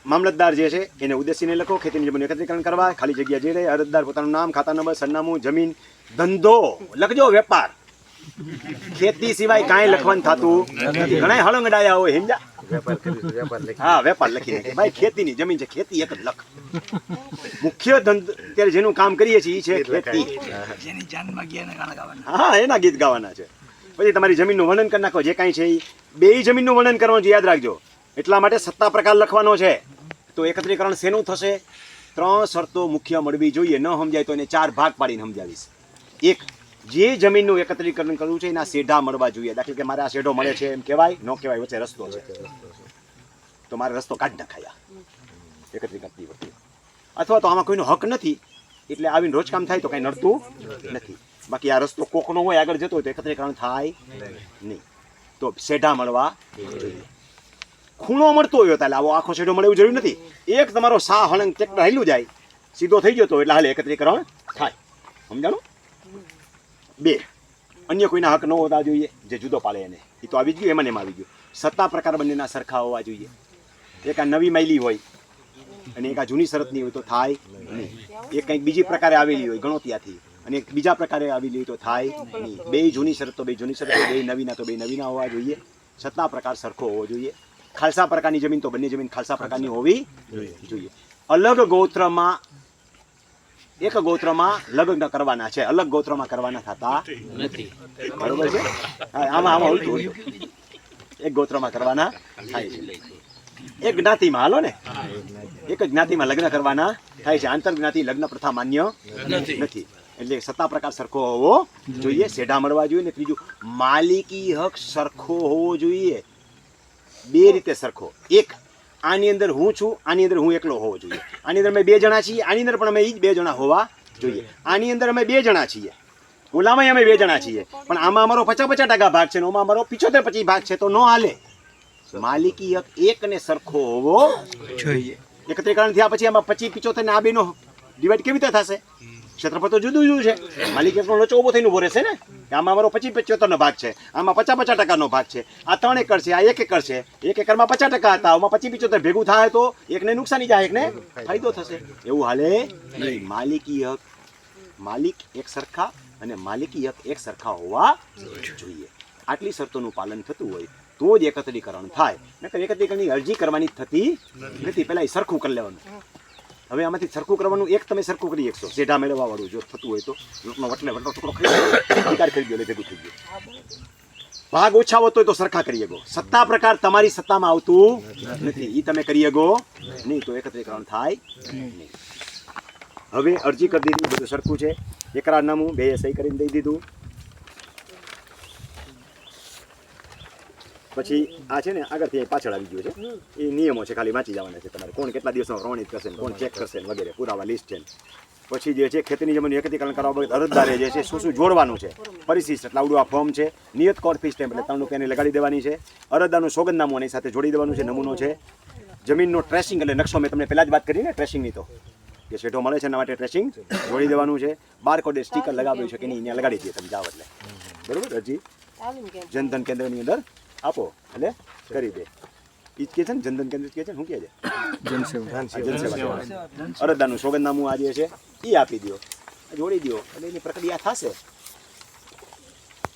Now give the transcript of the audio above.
મામલતદાર જે છે એને ઉદ્દેશીને લખો, ખેતીની જમીન એકત્રીકરણ કરવા, ખાલી જગ્યા જે રહે, અરજદાર પોતાનું નામ, ખાતા નંબર, સરનામું, જમીન, ધંધો લખજો, વેપાર. ખેતી સિવાય કાંઈ લખવાનું થતું નથી. ઘણા હળંગડાયા હોય, સમજા? હા, વેપાર લખી નાખે. ભાઈ ખેતીની જમીન છે, ખેતી એક જ લખ. મુખ્ય ધંધો અત્યારે જેનું કામ કરીએ છીએ એ છે ખેતી. હા, એના ગીત ગાવાના છે. પછી તમારી જમીનનું વર્ણન કરી નાખો, જે કાંઈ છે એ બે જમીનનું વર્ણન કરવાનું છે, યાદ રાખજો. એટલા માટે સત્તા પ્રકાર લખવાનો છે. તો એકત્રીકરણ શેનું થશે? 3 શરતો મુખ્ય મળવી જોઈએ. ન સમજાય તો એને 4 ભાગ પાડીને સમજાવીશ. એક, જે જમીનનું એકત્રીકરણ કરવું છે એના શેઢા મળવા જોઈએ. દાખલા કે મારે આ શેઢો મળે છે એમ કહેવાય? ન કહેવાય. વચ્ચે રસ્તો છે તો મારે રસ્તો કાઢી નખાયા એકત્રીકરણ કરતી વખતે. અથવા તો આમાં કોઈનો હક નથી એટલે આવીને રોજ કામ થાય તો કાંઈ નડતું નથી. બાકી આ રસ્તો કોકનો હોય આગળ જતો હોય તો એકત્રીકરણ થાય નહીં. તો શેઢા મળવા જોઈએ. ખૂણો મળતો હોય તો આવો આખો શેઢો મળે એવું જરૂર નથી. એક તમારો સા હળંગ ટ્રેક્ટર હાલ્યું જાય, સીધો થઈ જતો એટલે હાલે એકત્રીકરણ થાય. સમજાણું? 2, અન્ય કોઈના હક ન હોતા જોઈએ, જે જુદો પાડે એને. એ તો આવી જ ગયું, એમાં એમ આવી ગયું. સત્તા પ્રકાર બંનેના સરખા હોવા જોઈએ. એક આ નવી માયલી હોય અને એક આ જૂની શરતની હોય તો થાય નહીં. એક કંઈક બીજી પ્રકારે આવેલી હોય ગણોતિયાથી અને એક બીજા પ્રકારે આવેલી હોય તો થાય નહીં. 2 જૂની શરત તો 2 જૂની શરત, 2 નવીના તો 2 નવીના હોવા જોઈએ. સત્તા પ્રકાર સરખો હોવો જોઈએ. ખાલસા પ્રકારની જમીન તો બંને જમીન ખાલસા પ્રકારની હોવી જોઈએ. અલગ ગોત્રમાં એક ગોત્રમાં લગ્ન કરવાના છે, અલગ ગોત્રમાં કરવાના થતા નથી. બરોબર છે? આમાં ઉલટું. એક ગોત્રમાં કરવાના થાય છે. એક જ્ઞાતિમાં હાલો ને, એક જ જ્ઞાતિમાં લગ્ન કરવાના થાય છે. આંતર જ્ઞાતિ લગ્ન પ્રથા માન્ય નથી. એટલે સત્તા પ્રકાર સરખો હોવો જોઈએ, શેઢા મળવા જોઈએ. ને ત્રીજું, માલિકી હક સરખો હોવો જોઈએ. 2 રીતે સરખો. એક, આની અંદર હું છું, આની અંદર હું એકલો હોવો જોઈએ. આની અંદર અમે 2 જણા છીએ, આની અંદર પણ અમે એ જ 2 જણા હોવા જોઈએ. આની અંદર અમે 2 જણા છીએ, ઓલામાં અમે 2 જણા છીએ, પણ આમાં અમારો 50-50% ભાગ છે ને આમાં અમારો 75-25 ભાગ છે, તો ન હાલે. માલિકી હક એક ને સરખો હોવો જોઈએ. એકત્રીકરણ થયા પછી આમાં 25-75 ને આ બેનો ડિવાઈડ કેવી રીતે થશે? ક્ષેત્રફળ તો જુદું જુદું છે. માલિકી હકનો લોચો ઉભો થઈને ઉભો રહેશે ને. આમાં અમારો 25-75 ભાગ છે, આમાં 50-50% ભાગ છે. આ 3 એકર છે, આ 1 એકર છે. 1 એકરમાં 50% હતા, આમાં 25-75 ભેગું થાય તો એકને નુકસાની જાય, એકને ફાયદો થશે. એવું હાલે નહીં. માલિકી હક, માલિક એક સરખા અને માલિકી હક એક સરખા હોવા જોઈએ. આટલી શરતોનું પાલન થતું હોય તો જ એકત્રીકરણ થાય. નકર એકત્રીકરણની અરજી કરવાની થતી નથી. પહેલાં એ સરખું કરી લેવાનું. હવે આમાંથી સરખું કરવાનું એક તમે સરખું કરી શકશો, શેઢા મેળવવા વાળું જો થતું હોય તો. લોટનો વટલો ટુકડો ખરીદ્યો, ખરીદ્યો એટલે ભેગું થઈ ગયું. ભાગ ઓછા હોતો હોય તો સરખા કરી શકો. સત્તા પ્રકાર તમારી સત્તામાં આવતું નથી, એ તમે કરી શકો નહીં તો એકત્રીકરણ થાય નહીં. હવે અરજી કરી દીધી, બધું સરખું છે. એકરારનામું 2 સહી કરીને દઈ દીધું. પછી આ છે ને આગળથી પાછળ આવી ગયું છે. એ નિયમો છે, ખાલી વાંચી જવાના છે તમારે. કોણ કેટલા દિવસમાં પ્રમાણિત કરશે, કોણ ચેક કરશે વગેરે પુરાવા લિસ્ટ છે. પછી જે છે ખેતીની જમીન એકત્રીકરણ કરવા બાબત અરજદારે જે છે શું જોડવાનું છે. પરિશિષ્ટ એટલે આવડું આ ફોર્મ છે. નિયત કોડ ફી સ્ટેમ્પ એટલે 3 રૂપિયાની લગાડી દેવાની છે. અરજદારનું સોગંદનામું એની સાથે જોડી દેવાનું છે. નમૂનો છે. જમીનનો ટ્રેસિંગ એટલે નકશો મેં તમને પહેલાં જ વાત કરી ને ટ્રેસિંગની, તો કે શેઢો મળે છે એના માટે ટ્રેસિંગ જોડી દેવાનું છે. બારકોડ સ્ટીકર લગાવ્યું છે કે નહીં એને લગાડી દઈએ તમે જાઓ એટલે. બરોબર? અરજી જનધન કેન્દ્રની અંદર આપો એટલે કરી દે. એ કે છે ને જનધન કેન્દ્ર કે છે, શું કહે છે? જનસેવા. અરજદારનું સોગંદનામું આ જે છે એ આપી દો, જોડી દો એટલે એની પ્રક્રિયા થશે.